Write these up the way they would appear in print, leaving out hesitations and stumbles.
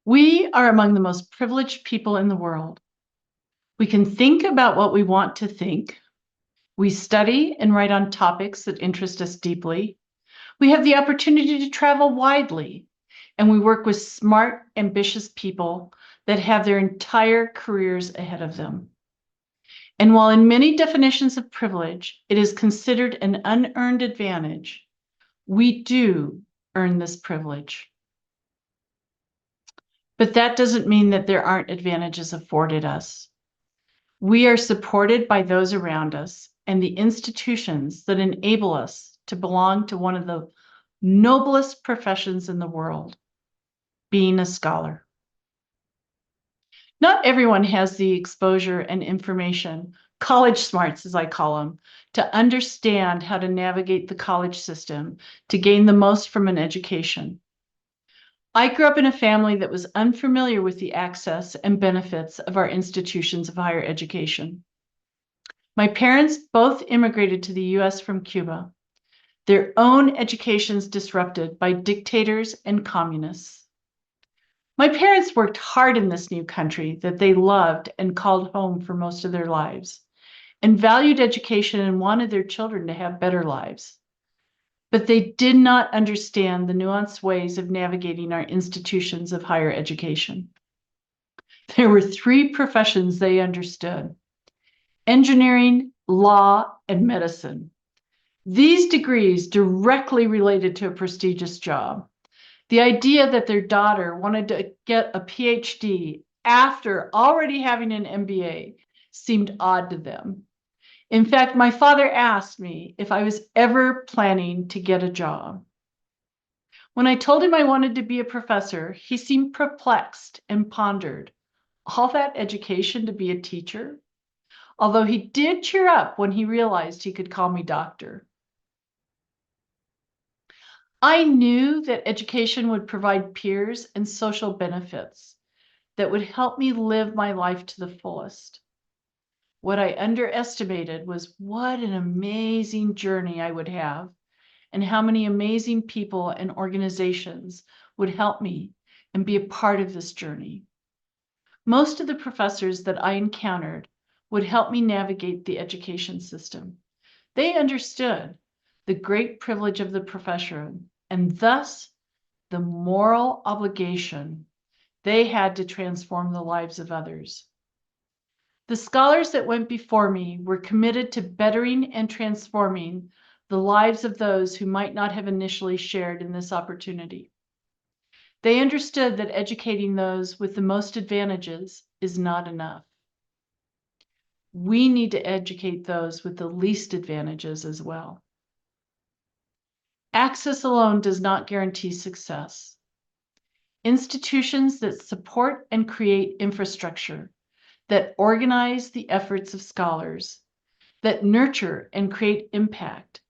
We are among the most privileged people in the world. We can think about what we want to think. We study and write on topics that interest us deeply. We have the opportunity to travel widely, and we work with smart, ambitious people that have their entire careers ahead of them. And while in many definitions of privilege, it is considered an unearned advantage, we do earn this privilege. But that doesn't mean that there aren't advantages afforded us. We are supported by those around us and the institutions that enable us to belong to one of the noblest professions in the world, being a scholar. Not everyone has the exposure and information, college smarts as I call them, to understand how to navigate the college system to gain the most from an education. I grew up in a family that was unfamiliar with the access and benefits of our institutions of higher education. My parents both immigrated to the US from Cuba, their own educations disrupted by dictators and communists. My parents worked hard in this new country that they loved and called home for most of their lives, and valued education and wanted their children to have better lives. But they did not understand the nuanced ways of navigating our institutions of higher education. There were three professions they understood: engineering, law, and medicine. These degrees directly related to a prestigious job. The idea that their daughter wanted to get a PhD after already having an MBA seemed odd to them. In fact, my father asked me if I was ever planning to get a job. When I told him I wanted to be a professor, he seemed perplexed and pondered. All that education to be a teacher? Although he did cheer up when he realized he could call me doctor. I knew that education would provide peers and social benefits that would help me live my life to the fullest. What I underestimated was what an amazing journey I would have, and how many amazing people and organizations would help me and be a part of this journey. Most of the professors that I encountered would help me navigate the education system. They understood the great privilege of the profession and thus the moral obligation they had to transform the lives of others. The scholars that went before me were committed to bettering and transforming the lives of those who might not have initially shared in this opportunity. They understood that educating those with the most advantages is not enough. We need to educate those with the least advantages as well. Access alone does not guarantee success. Institutions that support and create infrastructure, that organize the efforts of scholars, that nurture and create impact,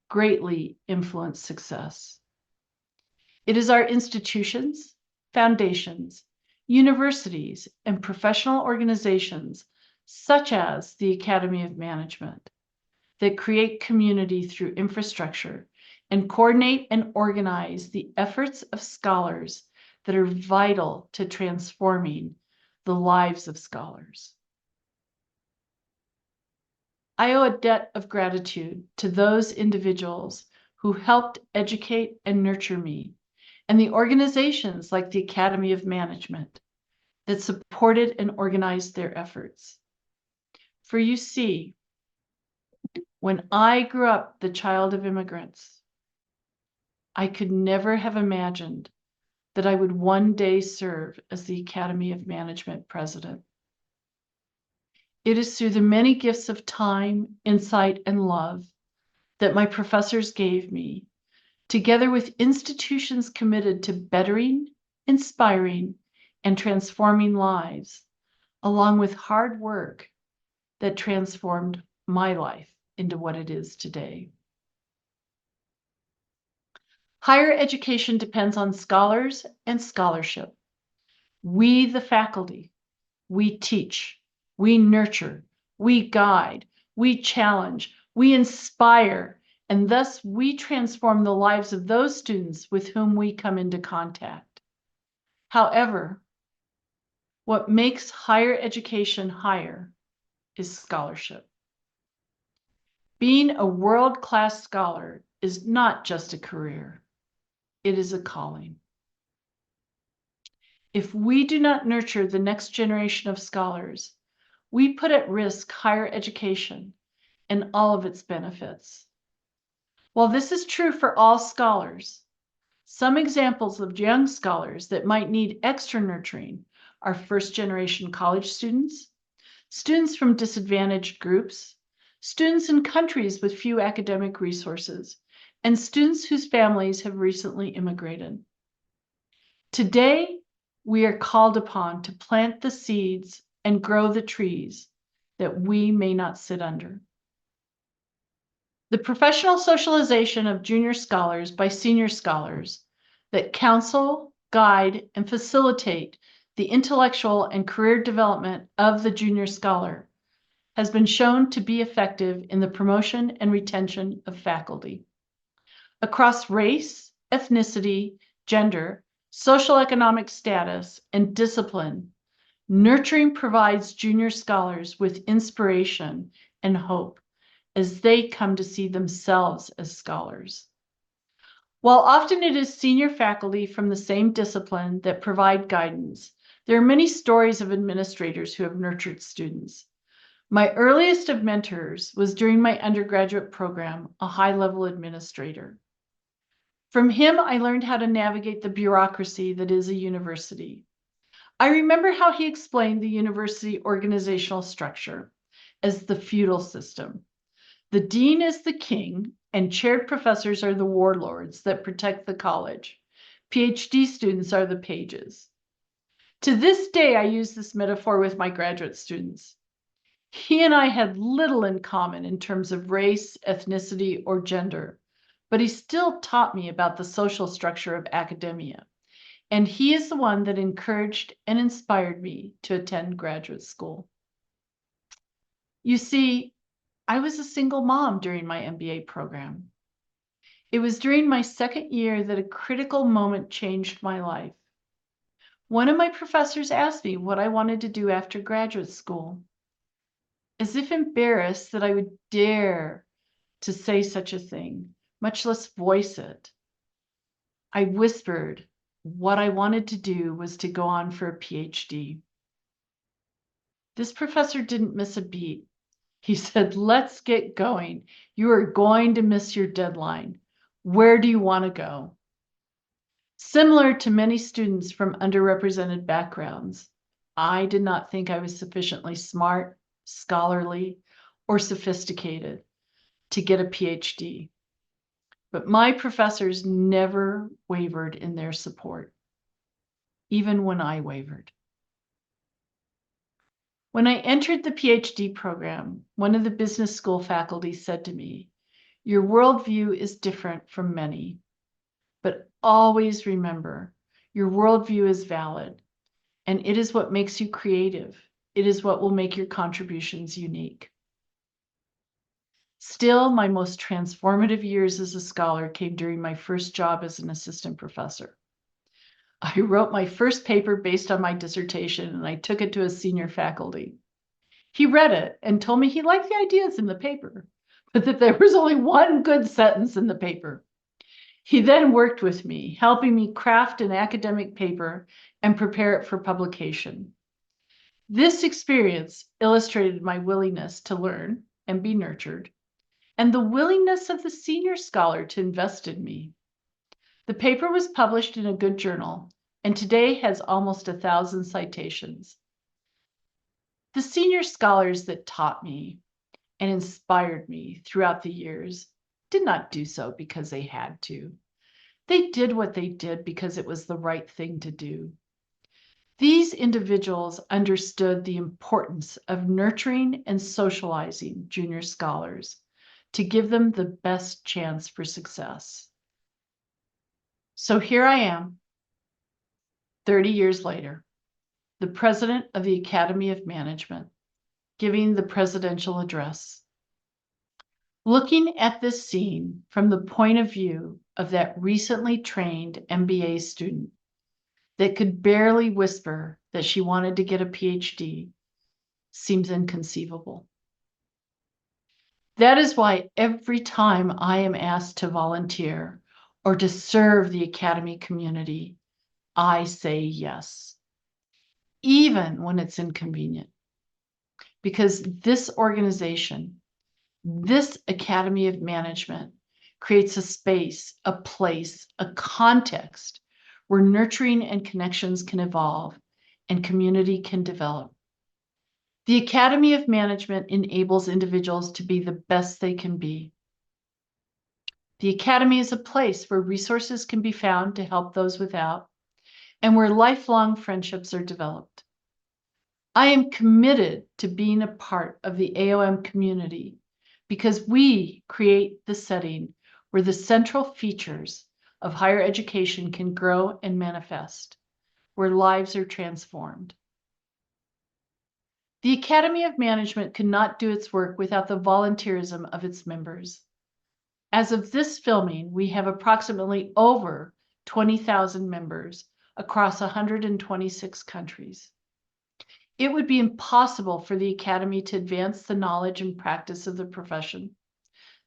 greatly influence success. It is our institutions, foundations, universities, and professional organizations, such as the Academy of Management, that create community through infrastructure and coordinate and organize the efforts of scholars that are vital to transforming the lives of scholars. I owe a debt of gratitude to those individuals who helped educate and nurture me, and the organizations like the Academy of Management that supported and organized their efforts. For you see, when I grew up the child of immigrants, I could never have imagined that I would one day serve as the Academy of Management president. It is through the many gifts of time, insight, and love that my professors gave me, together with institutions committed to bettering, inspiring, and transforming lives, along with hard work that transformed my life into what it is today. Higher education depends on scholars and scholarship. We, the faculty, we teach, we nurture, we guide, we challenge, we inspire, and thus we transform the lives of those students with whom we come into contact. However, what makes higher education higher is scholarship. Being a world-class scholar is not just a career, it is a calling. If we do not nurture the next generation of scholars, we put at risk higher education and all of its benefits. While this is true for all scholars, some examples of young scholars that might need extra nurturing are first-generation college students, students from disadvantaged groups, students in countries with few academic resources, and students whose families have recently immigrated. Today, we are called upon to plant the seeds and grow the trees that we may not sit under. The professional socialization of junior scholars by senior scholars that counsel, guide, and facilitate the intellectual and career development of the junior scholar has been shown to be effective in the promotion and retention of faculty. Across race, ethnicity, gender, social economic status, and discipline, nurturing provides junior scholars with inspiration and hope as they come to see themselves as scholars. While often it is senior faculty from the same discipline that provide guidance, there are many stories of administrators who have nurtured students. My earliest of mentors was during my undergraduate program, a high-level administrator. From him, I learned how to navigate the bureaucracy that is a university. I remember how he explained the university organizational structure as the feudal system. The dean is the king, and chaired professors are the warlords that protect the college. PhD students are the pages. To this day, I use this metaphor with my graduate students. He and I had little in common in terms of race, ethnicity, or gender, but he still taught me about the social structure of academia. And he is the one that encouraged and inspired me to attend graduate school. You see, I was a single mom during my MBA program. It was during my second year that a critical moment changed my life. One of my professors asked me what I wanted to do after graduate school. As if embarrassed that I would dare to say such a thing, much less voice it, I whispered what I wanted to do was to go on for a PhD. This professor didn't miss a beat. He said, "Let's get going. You are going to miss your deadline. Where do you want to go?" Similar to many students from underrepresented backgrounds, I did not think I was sufficiently smart, scholarly, or sophisticated to get a PhD. But my professors never wavered in their support, even when I wavered. When I entered the PhD program, one of the business school faculty said to me, "Your worldview is different from many, but always remember, your worldview is valid, and it is what makes you creative. It is what will make your contributions unique." Still, my most transformative years as a scholar came during my first job as an assistant professor. I wrote my first paper based on my dissertation, and I took it to a senior faculty. He read it and told me he liked the ideas in the paper, but that there was only one good sentence in the paper. He then worked with me, helping me craft an academic paper and prepare it for publication. This experience illustrated my willingness to learn and be nurtured, and the willingness of the senior scholar to invest in me. The paper was published in a good journal, and today has almost 1,000 citations. The senior scholars that taught me and inspired me throughout the years did not do so because they had to. They did what they did because it was the right thing to do. These individuals understood the importance of nurturing and socializing junior scholars to give them the best chance for success. So here I am, 30 years later, the president of the Academy of Management, giving the presidential address. Looking at this scene from the point of view of that recently trained MBA student, that could barely whisper that she wanted to get a PhD seems inconceivable. That is why every time I am asked to volunteer or to serve the Academy community, I say yes, even when it's inconvenient. Because this organization, this Academy of Management, creates a space, a place, a context where nurturing and connections can evolve and community can develop. The Academy of Management enables individuals to be the best they can be. The Academy is a place where resources can be found to help those without, and where lifelong friendships are developed. I am committed to being a part of the AOM community because we create the setting where the central features of higher education can grow and manifest, where lives are transformed. The Academy of Management could not do its work without the volunteerism of its members. As of this filming, we have approximately over 20,000 members across 126 countries. It would be impossible for the Academy to advance the knowledge and practice of the profession,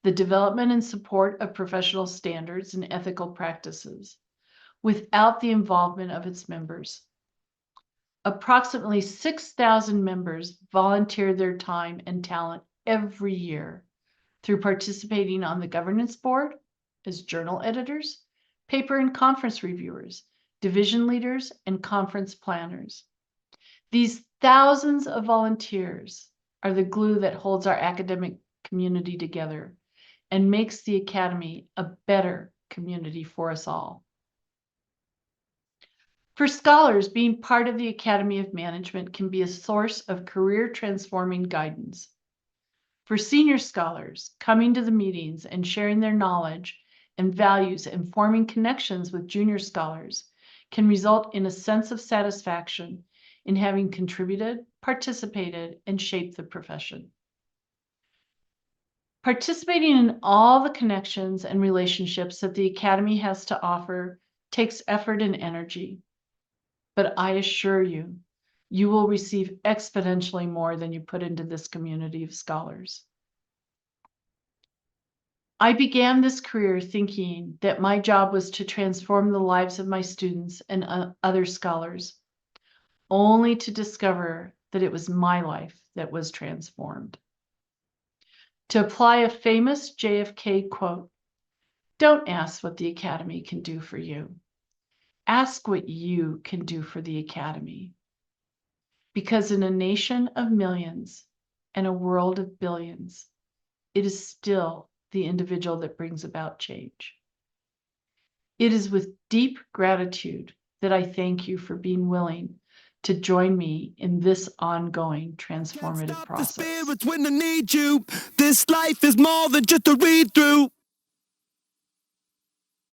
the development and support of professional standards and ethical practices, without the involvement of its members. Approximately 6,000 members volunteer their time and talent every year through participating on the governance board as journal editors, paper and conference reviewers, division leaders, and conference planners. These thousands of volunteers are the glue that holds our academic community together and makes the Academy a better community for us all. For scholars, being part of the Academy of Management can be a source of career-transforming guidance. For senior scholars, coming to the meetings and sharing their knowledge and values and forming connections with junior scholars can result in a sense of satisfaction in having contributed, participated, and shaped the profession. Participating in all the connections and relationships that the Academy has to offer takes effort and energy. But I assure you, you will receive exponentially more than you put into this community of scholars. I began this career thinking that my job was to transform the lives of my students and other scholars, only to discover that it was my life that was transformed. To apply a famous JFK quote, "Don't ask what the Academy can do for you. Ask what you can do for the Academy." Because in a nation of millions and a world of billions, it is still the individual that brings about change. It is with deep gratitude that I thank you for being willing to join me in this ongoing transformative process. When I need you, this life is more than just a read through.